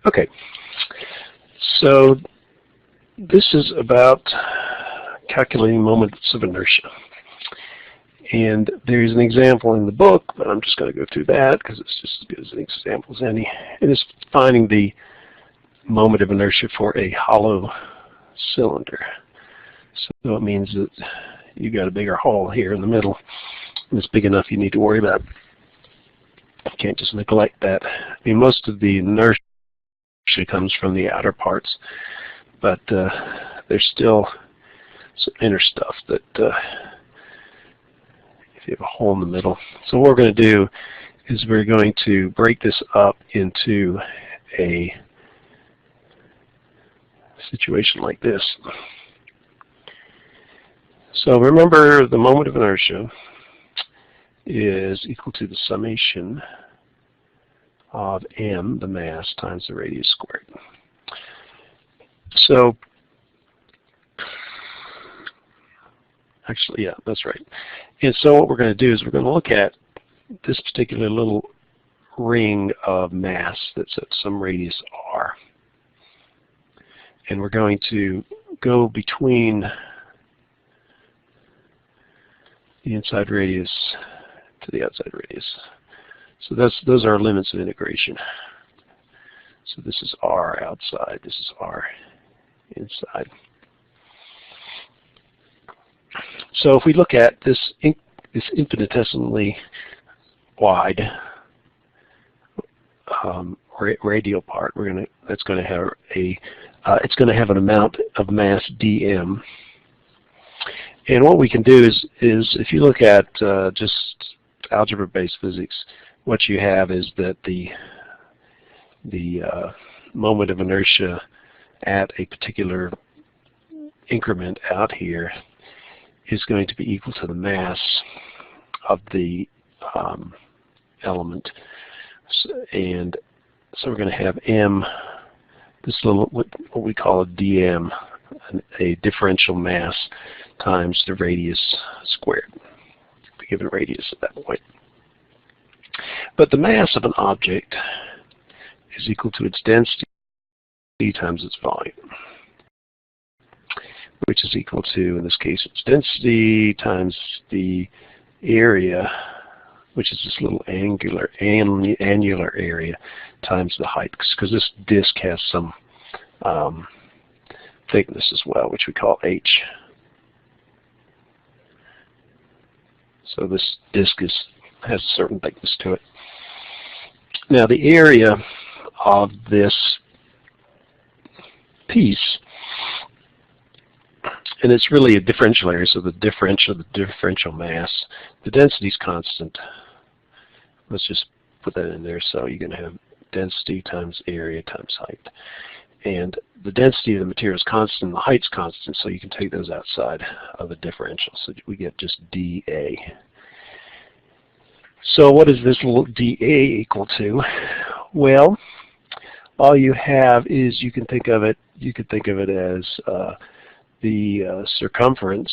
Okay, so this is about calculating moments of inertia. And there's an example in the book, but I'm just going to go through that because it's just as good as an example as any. And it's finding the moment of inertia for a hollow cylinder. So it means that you've got a bigger hole here in the middle, and it's big enough you need to worry about. You can't just neglect that. I mean, most of the inertia comes from the outer parts, but there's still some inner stuff that if you have a hole in the middle. So what we're going to do is we're going to break this up into a situation like this. So remember, the moment of inertia is equal to the summation of m, the mass, times the radius squared. So actually, yeah, that's right. And so what we're going to do is we're going to look at this particular little ring of mass that's at some radius r. And we're going to go between the inside radius to the outside radius. So those are limits of integration. So this is r outside, this is r inside. So if we look at this infinitesimally wide radial part, it's going to have an amount of mass dm. And what we can do is if you look at just algebra-based physics, what you have is that the moment of inertia at a particular increment out here is going to be equal to the mass of the element. And so we're going to have m, this little, what we call a dm, a differential mass, times the radius squared, the given radius at that point. But the mass of an object is equal to its density times its volume, which is equal to, in this case, its density times the area, which is this little annular area, times the height, because this disk has some thickness as well, which we call h. So this disk has a certain thickness to it. Now the area of this piece, and it's really a differential area, so the differential mass, the density is constant. Let's just put that in there. So you're going to have density times area times height. And the density of the material is constant, and the height's constant, so you can take those outside of the differential. So we get just dA. So what is this little dA equal to? Well, all you have is you can think of it as the circumference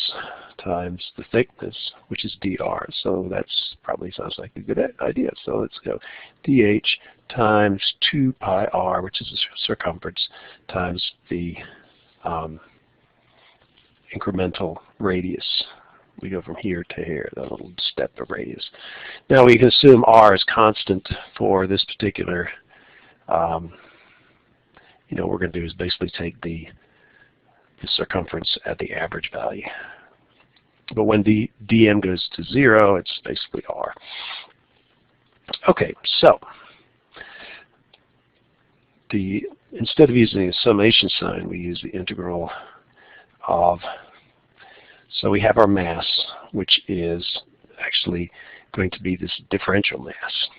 times the thickness, which is dr. So that's probably sounds like a good idea. So let's go dh times 2 pi r, which is the circumference, times the incremental radius. We go from here to here, that little step of radius. Now we can assume r is constant for this particular, what we're going to do is basically take the circumference at the average value. But when dm goes to 0, it's basically r. Okay, so instead of using a summation sign, we use the integral of, so we have our mass, which is actually going to be this differential mass.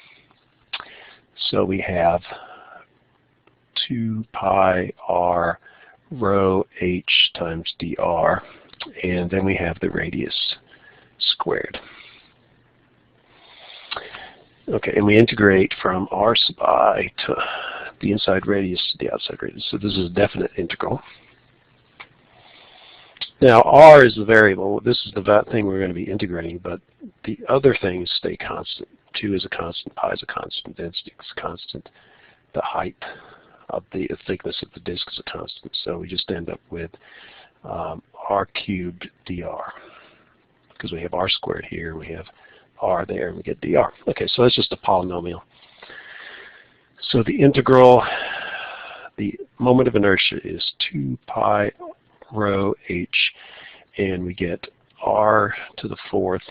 So we have 2 pi r rho h times dr, and then we have the radius squared. Okay, and we integrate from r sub I to the inside radius to the outside radius. So this is a definite integral. Now r is the variable. This is the thing we're going to be integrating, but the other things stay constant. 2 is a constant, pi is a constant, density is a constant, the height of the thickness of the disk is a constant. So we just end up with r cubed dr, because we have r squared here, we have r there, and we get dr. Okay, so that's just a polynomial. So the integral, the moment of inertia is 2 pi rho h, and we get r to the 4th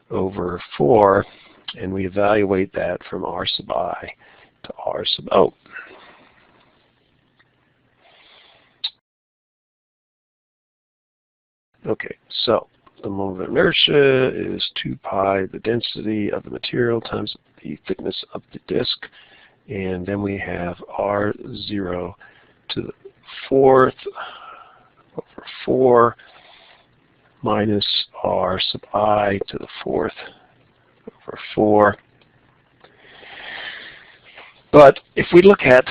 over 4, and we evaluate that from r sub I to r sub O. Okay, so the moment of inertia is 2 pi, the density of the material times the thickness of the disk, and then we have r0 to the 4th over 4 minus r sub I to the 4th over 4. But if we look at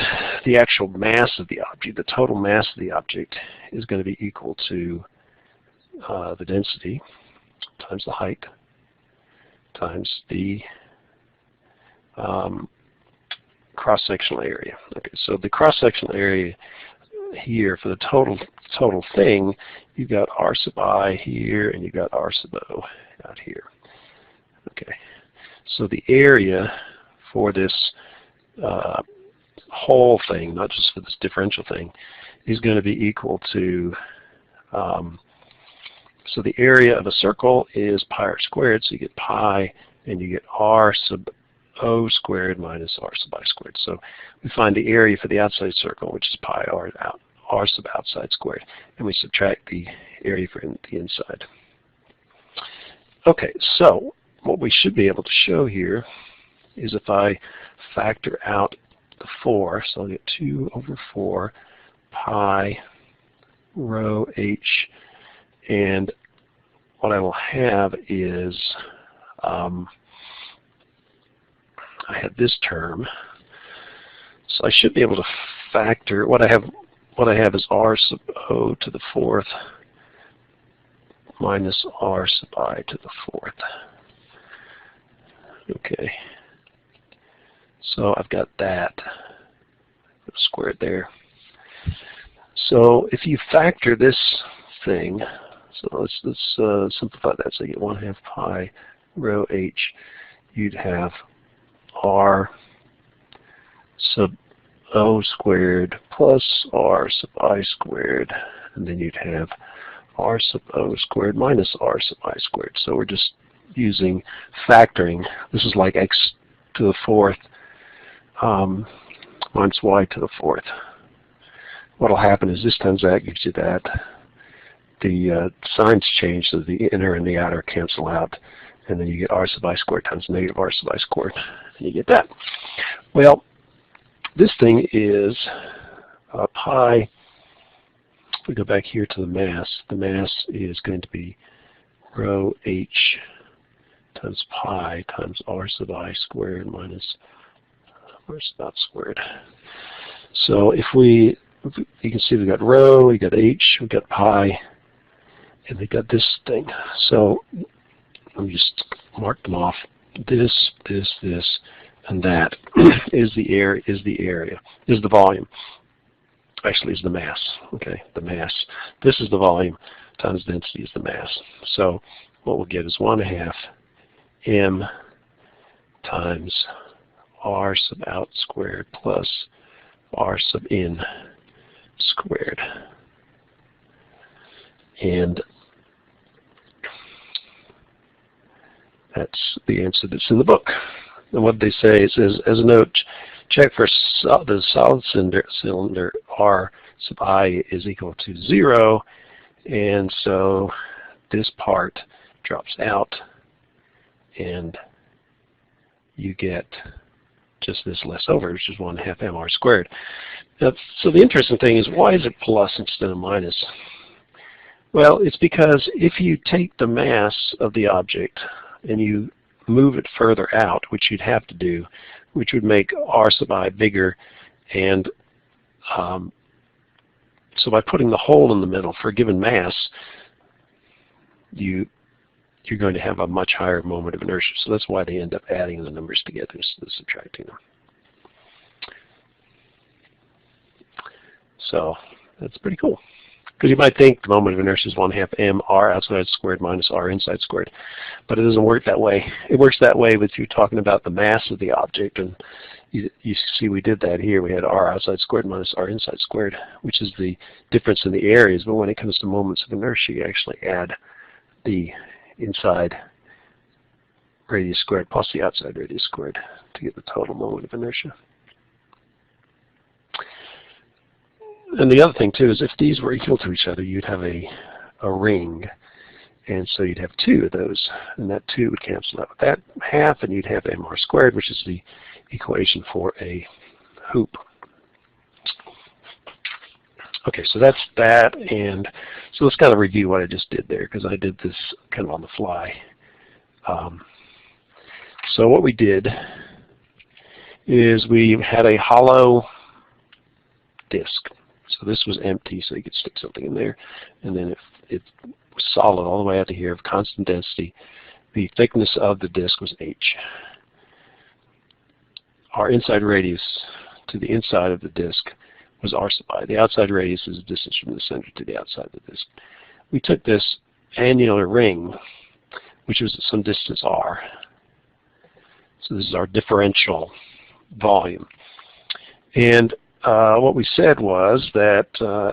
the actual mass of the object, the total mass of the object is going to be equal to the density times the height times the cross-sectional area. Okay, so the cross-sectional area here for the total thing, you've got r sub I here and you've got r sub O out here. Okay, so the area for this whole thing, not just for this differential thing, is going to be equal to, so the area of a circle is pi r squared, so you get pi and you get r sub O squared minus r sub I squared. So we find the area for the outside circle, which is pi r sub outside squared, and we subtract the area for the inside. Okay, so what we should be able to show here is if I factor out the 4, so I'll get 2 over 4 pi rho h, and what I will have is I have this term, so I should be able to factor what I have is r sub O to the 4th minus r sub I to the 4th. Okay, so I've got that squared there. So if you factor this thing, so let's simplify that. So you get 1/2 pi rho h. You'd have r sub O squared plus r sub I squared, and then you'd have r sub O squared minus r sub I squared. So we're just using factoring. This is like x to the 4th minus y to the 4th. What will happen is this times that gives you that. The signs change, so the inner and the outer cancel out, and then you get r sub I squared times negative r sub I squared, and you get that. Well, this thing is pi. If we go back here to the mass is going to be rho h times pi times r sub I squared minus r sub out squared. So if you can see we've got rho, we got h, we got pi, and we got this thing. So let me just mark them off. This, and that is the area, is the volume. Actually, is the mass. Okay, the mass. This is the volume times density is the mass. So what we'll get is 1/2 m times r sub out squared plus r sub in squared. And that's the answer that's in the book. And what they say is, as a note, check for the solid cylinder r sub I is equal to 0, and so this part drops out, and you get just this less over, which is 1/2 mr squared. Now, so the interesting thing is, why is it plus instead of minus? Well, it's because if you take the mass of the object and you move it further out, which you'd have to do, which would make r sub I bigger, and so by putting the hole in the middle for a given mass, you're going to have a much higher moment of inertia. So that's why they end up adding the numbers together instead of subtracting them. So that's pretty cool. Because you might think the moment of inertia is 1/2 mr outside squared minus r inside squared, but it doesn't work that way. It works that way with you talking about the mass of the object, and you see we did that here. We had r outside squared minus r inside squared, which is the difference in the areas, but when it comes to moments of inertia, you actually add the inside radius squared plus the outside radius squared to get the total moment of inertia. And the other thing too is if these were equal to each other, you'd have a ring, and so you'd have 2 of those, and that 2 would cancel out with that half, and you'd have mr squared, which is the equation for a hoop. Okay, so that's that, and so let's kind of review what I just did there, because I did this kind of on the fly. So what we did is we had a hollow disk. So this was empty, so you could stick something in there, and then it was solid all the way out to here of constant density. The thickness of the disk was h. Our inside radius to the inside of the disk was r sub I. The outside radius is the distance from the center to the outside of the disk. We took this annular ring, which was at some distance r. So this is our differential volume. And what we said was that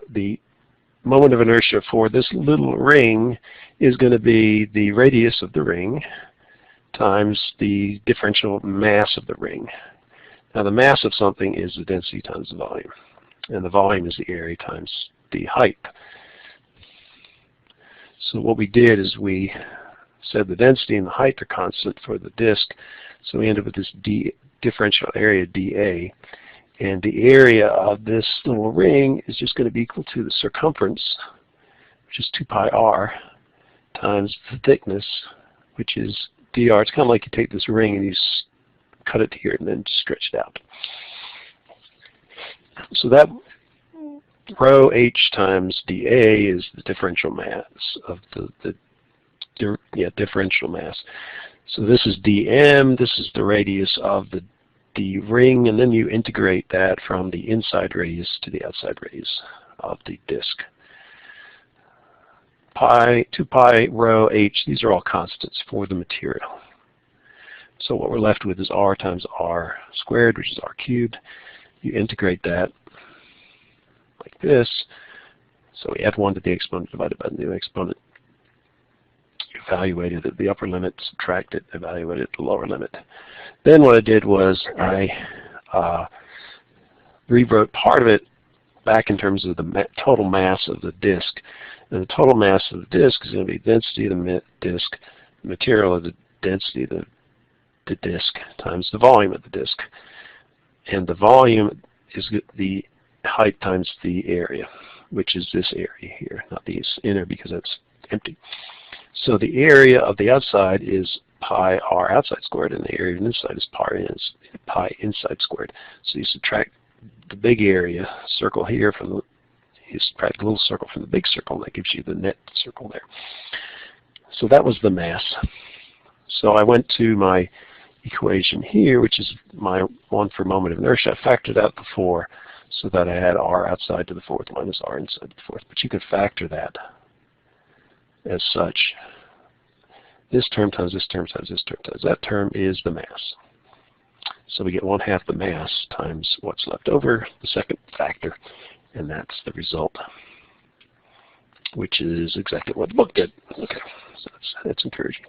the moment of inertia for this little ring is going to be the radius of the ring times the differential mass of the ring. Now the mass of something is the density times the volume, and the volume is the area times the height. So what we did is we said the density and the height are constant for the disk, so we end up with this differential area dA. And the area of this little ring is just going to be equal to the circumference, which is 2 pi r, times the thickness, which is dr. It's kind of like you take this ring and you cut it here and then stretch it out. So that rho h times dA is the differential mass of the differential mass. So this is dm, this is the radius of the ring, and then you integrate that from the inside radius to the outside radius of the disk. 2 pi rho h, these are all constants for the material. So what we're left with is r times r squared, which is r cubed. You integrate that like this. So we add 1 to the exponent divided by the new exponent. Evaluated at the upper limit, subtracted, evaluated at the lower limit. Then what I did was I rewrote part of it back in terms of the total mass of the disk. And the total mass of the disk is going to be density of the disk, material of the density of the disk times the volume of the disk. And the volume is the height times the area, which is this area here, not the inner because that's empty. So the area of the outside is pi r outside squared, and the area of the inside is pi inside squared. So you subtract the big area circle here from the, you subtract the little circle from the big circle, and that gives you the net circle there. So that was the mass. So I went to my equation here, which is my one for moment of inertia. I factored out the 4 so that I had r outside to the 4th minus r inside to the 4th. But you could factor that as such. This term times this term times this term times that term is the mass. So we get 1/2 the mass times what's left over, the second factor, and that's the result, which is exactly what the book did. Okay, so that's encouraging.